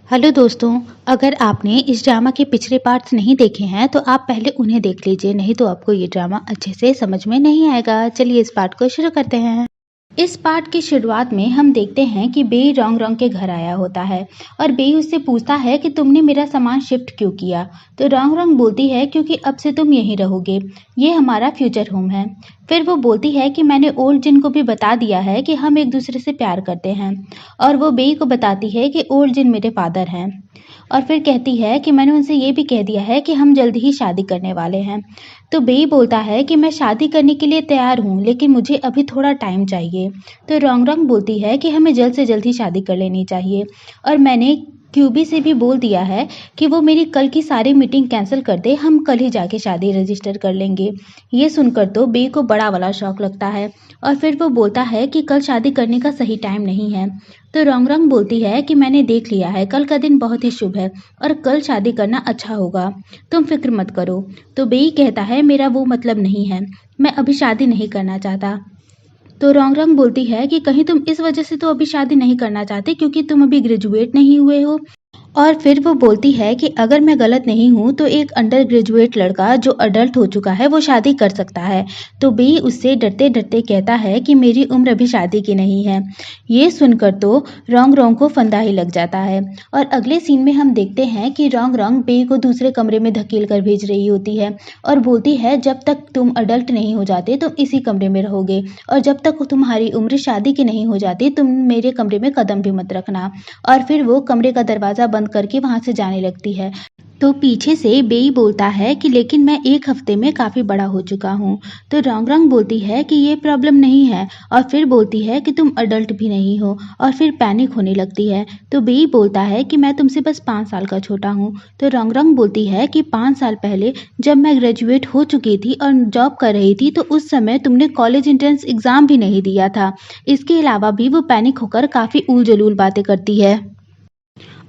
Hello दोस्तों, अगर आपने इस ड्रामा के पिछले पार्ट्स नहीं देखे हैं तो आप पहले उन्हें देख लीजिए, नहीं तो आपको ये ड्रामा अच्छे से समझ में नहीं आएगा। चलिए इस पार्ट को शुरू करते हैं। इस पार्ट की शुरुआत में हम देखते हैं कि बेई रोंग रोंग के घर आया होता है और बेई उससे पूछता है कि तुमने मेरा सामान शिफ्ट क्यों किया। तो रोंग रोंग बोलती है क्योंकि अब से तुम यहीं रहोगे, ये हमारा फ्यूचर होम है। फिर वो बोलती है कि मैंने ओल्ड जिन को भी बता दिया है कि हम एक दूसरे से प्यार करते हैं, और वो बेई को बताती है कि ओल्ड जिन मेरे फादर हैं। और फिर कहती है कि मैंने उनसे ये भी कह दिया है कि हम जल्द ही शादी करने वाले हैं। तो बेई बोलता है कि मैं शादी करने के लिए तैयार हूँ, लेकिन मुझे अभी थोड़ा टाइम चाहिए। तो रोंग रोंग बोलती है कि हमें जल्द से जल्द ही शादी कर लेनी चाहिए, और मैंने क्यूबी से भी बोल दिया है कि वो मेरी कल की सारी मीटिंग कैंसिल कर दे, हम कल ही जाके शादी रजिस्टर कर लेंगे। ये सुनकर तो बेई को बड़ा वाला शौक लगता है, और फिर वो बोलता है कि कल शादी करने का सही टाइम नहीं है। तो रोंग रोंग बोलती है कि मैंने देख लिया है, कल का दिन बहुत ही शुभ है और कल शादी करना अच्छा होगा, तुम फिक्र मत करो। तो बेई कहता है मेरा वो मतलब नहीं है, मैं अभी शादी नहीं करना चाहता। तो रोंग रोंग बोलती है कि कहीं तुम इस वजह से तो अभी शादी नहीं करना चाहते क्योंकि तुम अभी ग्रेजुएट नहीं हुए हो। और फिर वो बोलती है कि अगर मैं गलत नहीं हूँ तो एक अंडर ग्रेजुएट लड़का जो अडल्ट हो चुका है वो शादी कर सकता है। तो बी उससे डरते डरते कहता है कि मेरी उम्र अभी शादी की नहीं है। ये सुनकर तो रोंग रोंग को फंदा ही लग जाता है, और अगले सीन में हम देखते हैं कि रोंग रोंग बी को दूसरे कमरे में धकेल कर भेज रही होती है और बोलती है जब तक तुम अडल्ट नहीं हो जाते तुम इसी कमरे में रहोगे, और जब तक तुम्हारी उम्र शादी की नहीं हो जाती तुम मेरे कमरे में कदम भी मत रखना। और फिर वो कमरे का दरवाज़ा बंद करके वहाँ से जाने लगती है। तो पीछे से बेई बोलता है कि लेकिन मैं एक हफ्ते में काफ़ी बड़ा हो चुका हूँ। तो रोंग रोंग बोलती है कि ये प्रॉब्लम नहीं है, और फिर बोलती है कि तुम अडल्ट भी नहीं हो, और फिर पैनिक होने लगती है। तो बेई बोलता है कि मैं तुमसे बस 5 साल का छोटा हूँ। तो रोंग रोंग बोलती है कि 5 साल पहले जब मैं ग्रेजुएट हो चुकी थी और जॉब कर रही थी तो उस समय तुमने कॉलेज एंट्रेंस एग्ज़ाम भी नहीं दिया था। इसके अलावा भी वो पैनिक होकर काफ़ी उल जलूल बातें करती है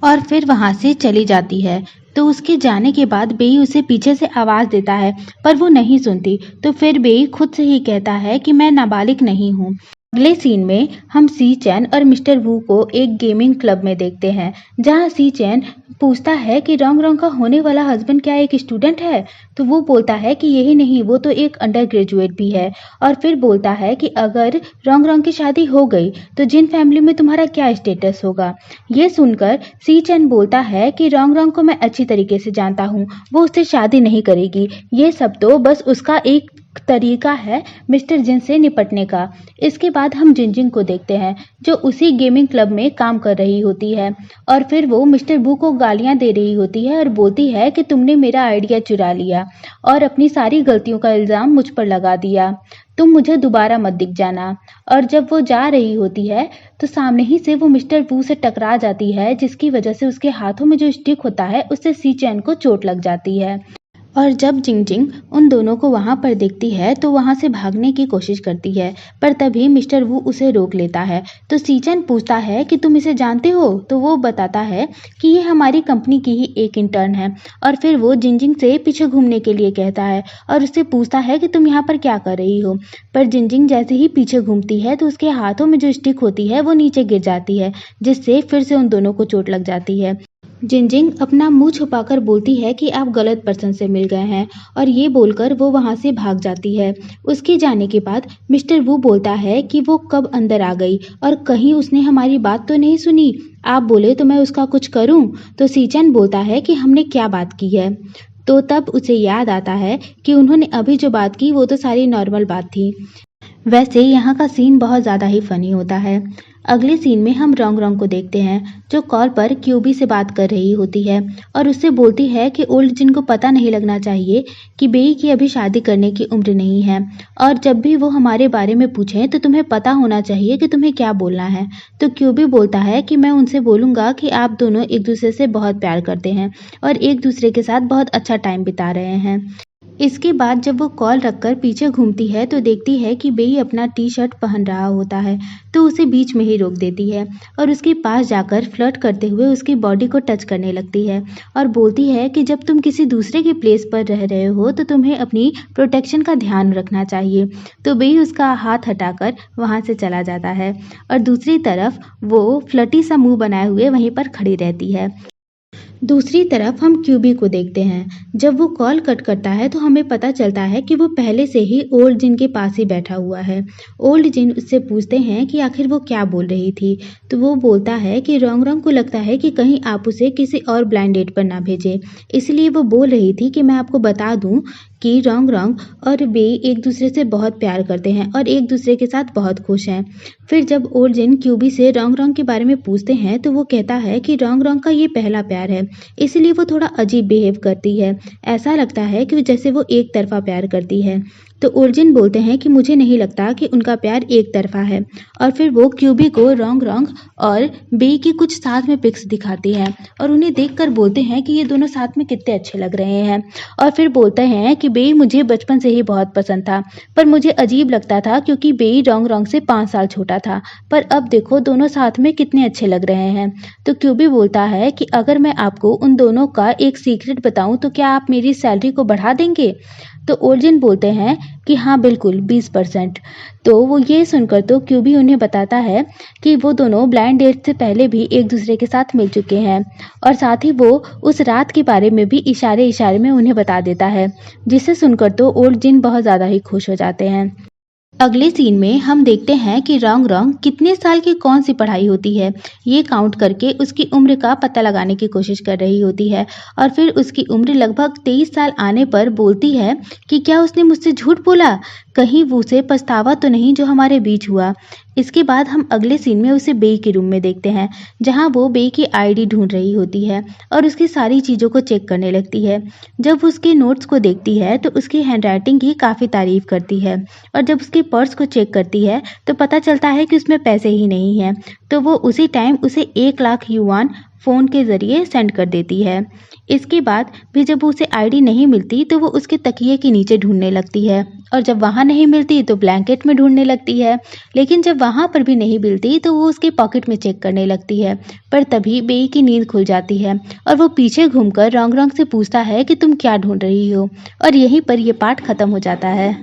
और फिर वहाँ से चली जाती है। तो उसके जाने के बाद बेई उसे पीछे से आवाज़ देता है, पर वो नहीं सुनती। तो फिर बेई खुद से ही कहता है कि मैं नाबालिग नहीं हूँ। अगले सीन में हम सी चैन और मिस्टर वू को एक गेमिंग क्लब में देखते हैं, जहाँ सी चैन पूछता है कि रोंग रोंग का होने वाला हस्बैंड क्या एक स्टूडेंट है। तो वो बोलता है कि यही नहीं, वो तो एक अंडर ग्रेजुएट भी है। और फिर बोलता है कि अगर रोंग रोंग की शादी हो गई तो जिन फैमिली में तुम्हारा क्या स्टेटस होगा। ये सुनकर सी चैन बोलता है कि रोंग रोंग को मैं अच्छी तरीके से जानता हूँ, वो उससे शादी नहीं करेगी, ये सब तो बस उसका एक तरीका है मिस्टर जिन से निपटने का। इसके बाद हम जिनजिंग को देखते हैं, जो उसी गेमिंग क्लब में काम कर रही होती है, और फिर वो मिस्टर वू को गालियां दे रही होती है और बोलती है कि तुमने मेरा आइडिया चुरा लिया और अपनी सारी गलतियों का इल्ज़ाम मुझ पर लगा दिया, तुम मुझे दोबारा मत दिख जाना। और जब वो जा रही होती है तो सामने ही से वो मिस्टर वू से टकरा जाती है, जिसकी वजह से उसके हाथों में जो स्टिक होता है उससे सी चैन को चोट लग जाती है। और जब जिंगजिंग उन दोनों को वहां पर देखती है तो वहां से भागने की कोशिश करती है, पर तभी मिस्टर वू उसे रोक लेता है। तो सीचन पूछता है कि तुम इसे जानते हो। तो वो बताता है कि ये हमारी कंपनी की ही एक इंटर्न है। और फिर वो जिंगजिंग से पीछे घूमने के लिए कहता है और उससे पूछता है कि तुम यहाँ पर क्या कर रही हो। पर जिंगजिंग जैसे ही पीछे घूमती है तो उसके हाथों में जो स्टिक होती है वो नीचे गिर जाती है, जिससे फिर से उन दोनों को चोट लग जाती है। जिनजिंग अपना मुंह छुपाकर बोलती है कि आप गलत पर्सन से मिल गए हैं, और ये बोलकर वो वहां से भाग जाती है। उसके जाने के बाद मिस्टर वू बोलता है कि वो कब अंदर आ गई और कहीं उसने हमारी बात तो नहीं सुनी, आप बोले तो मैं उसका कुछ करूं। तो सीचन बोलता है कि हमने क्या बात की है। तो तब उसे याद आता है कि उन्होंने अभी जो बात की वो तो सारी नॉर्मल बात थी। वैसे यहाँ का सीन बहुत ज़्यादा ही फनी होता है। अगले सीन में हम रोंग रोंग को देखते हैं, जो कॉल पर क्यूबी से बात कर रही होती है और उससे बोलती है कि ओल्ड जिन को पता नहीं लगना चाहिए कि बेई की अभी शादी करने की उम्र नहीं है, और जब भी वो हमारे बारे में पूछें तो तुम्हें पता होना चाहिए कि तुम्हें क्या बोलना है। तो क्यूबी बोलता है कि मैं उनसे बोलूँगा कि आप दोनों एक दूसरे से बहुत प्यार करते हैं और एक दूसरे के साथ बहुत अच्छा टाइम बिता रहे हैं। इसके बाद जब वो कॉल रखकर पीछे घूमती है तो देखती है कि बेई अपना टी-शर्ट पहन रहा होता है, तो उसे बीच में ही रोक देती है और उसके पास जाकर फ्लर्ट करते हुए उसकी बॉडी को टच करने लगती है और बोलती है कि जब तुम किसी दूसरे के प्लेस पर रह रहे हो तो तुम्हें अपनी प्रोटेक्शन का ध्यान रखना चाहिए। तो बेई उसका हाथ हटाकर वहाँ से चला जाता है और दूसरी तरफ वो फ्लर्टी सा मुँह बनाए हुए वहीं पर खड़ी रहती है। दूसरी तरफ हम क्यूबी को देखते हैं। जब वो कॉल कट करता है तो हमें पता चलता है कि वो पहले से ही ओल्ड जिन के पास ही बैठा हुआ है। ओल्ड जिन उससे पूछते हैं कि आखिर वो क्या बोल रही थी, तो वो बोलता है कि रोंग-रोंग को लगता है कि कहीं आप उसे किसी और ब्लाइंड डेट पर ना भेजें। इसलिए वो बोल रही थी कि मैं आपको बता दूं कि रोंग-रोंग और बेई एक दूसरे से बहुत प्यार करते हैं और एक दूसरे के साथ बहुत खुश हैं। फिर जब ओल्ड जिन क्यूबी से रोंग-रोंग के बारे में पूछते हैं तो वो कहता है कि रोंग-रोंग का ये पहला प्यार है, इसलिए वो थोड़ा अजीब बिहेव करती है। ऐसा लगता है कि जैसे वो एक तरफ़ा प्यार करती है। तो ओल्ड बोलते हैं कि मुझे नहीं लगता कि उनका प्यार एक तरफ़ा है और फिर वो क्यूबी को रोंग-रोंग और बेई की कुछ साथ में पिक्स दिखाती है और उन्हें देखकर बोलते हैं कि ये दोनों साथ में कितने अच्छे लग रहे हैं और फिर बोलते हैं कि बेई मुझे बचपन से ही बहुत पसंद था, पर मुझे अजीब लगता था क्योंकि बेई रोंग-रोंग से 5 साल छोटा था, पर अब देखो दोनों साथ में कितने अच्छे लग रहे हैं। तो क्यूबी बोलता है कि अगर मैं आपको उन दोनों का एक सीक्रेट बताऊं तो क्या आप मेरी सैलरी को बढ़ा देंगे? तो ओल्ड बोलते हैं कि हाँ बिल्कुल 20%। तो वो ये सुनकर तो क्यूबी उन्हें बताता है कि वो दोनों ब्लाइंड डेट से पहले भी एक दूसरे के साथ मिल चुके हैं और साथ ही वो उस रात के बारे में भी इशारे-इशारे में उन्हें बता देता है, जिसे सुनकर तो ओल्ड जिन बहुत ज़्यादा ही खुश हो जाते हैं। अगले सीन में हम देखते हैं कि रोंग-रोंग कितने साल की कौन सी पढ़ाई होती है, ये काउंट करके उसकी उम्र का पता लगाने की कोशिश कर रही होती है और फिर उसकी उम्र लगभग 23 साल आने पर बोलती है कि क्या उसने मुझसे झूठ बोला? कहीं वो उसे पछतावा तो नहीं जो हमारे बीच हुआ। इसके बाद हम अगले सीन में उसे बेई के रूम में देखते हैं, जहाँ वो बेई की आईडी ढूंढ रही होती है और उसकी सारी चीज़ों को चेक करने लगती है। जब वो उसके नोट्स को देखती है तो उसकी हैंडराइटिंग की काफ़ी तारीफ करती है और जब उसके पर्स को चेक करती है तो पता चलता है कि उसमें पैसे ही नहीं हैं, तो वो उसी टाइम उसे 1 लाख युआन फ़ोन के ज़रिए सेंड कर देती है। इसके बाद भी जब उसे आईडी नहीं मिलती तो वो उसके तकिए के नीचे ढूंढने लगती है और जब वहाँ नहीं मिलती तो ब्लैंकेट में ढूंढने लगती है, लेकिन जब वहाँ पर भी नहीं मिलती तो वो उसके पॉकेट में चेक करने लगती है। पर तभी बेई की नींद खुल जाती है और वो पीछे घूमकर रोंग-रोंग से पूछता है कि तुम क्या ढूंढ रही हो, और यहीं पर ये पार्ट खत्म हो जाता है।